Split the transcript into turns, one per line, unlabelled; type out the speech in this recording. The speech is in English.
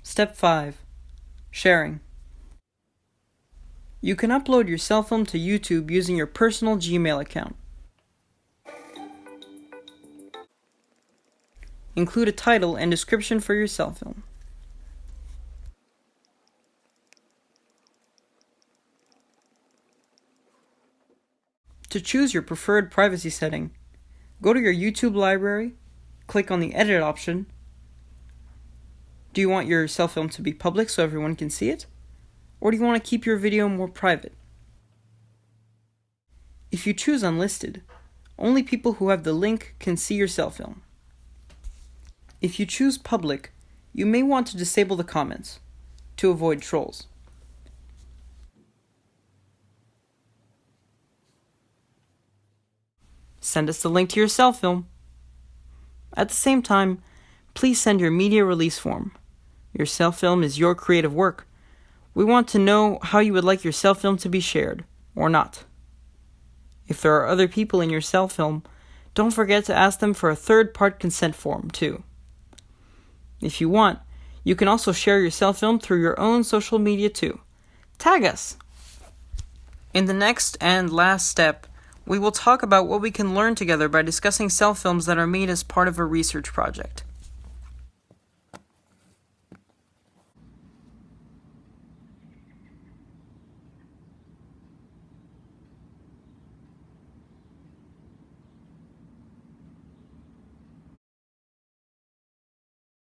Step 5. Sharing. You can upload your cell film to YouTube using your personal Gmail account. Include a title and description for your cell film. To choose your preferred privacy setting, go to your YouTube library, click on the Edit option. Do you want your cell film to be public so everyone can see it? Or do you want to keep your video more private? If you choose Unlisted, only people who have the link can see your cell film. If you choose Public, you may want to disable the comments to avoid trolls. Send us the link to your cell film. At the same time, please send your media release form. Your cell film is your creative work. We want to know how you would like your cell film to be shared, or not. If there are other people in your cell film, don't forget to ask them for a third-part consent form, too. If you want, you can also share your cell film through your own social media, too. Tag us! In the next and last step, we will talk about what we can learn together by discussing cell films that are made as part of a research project.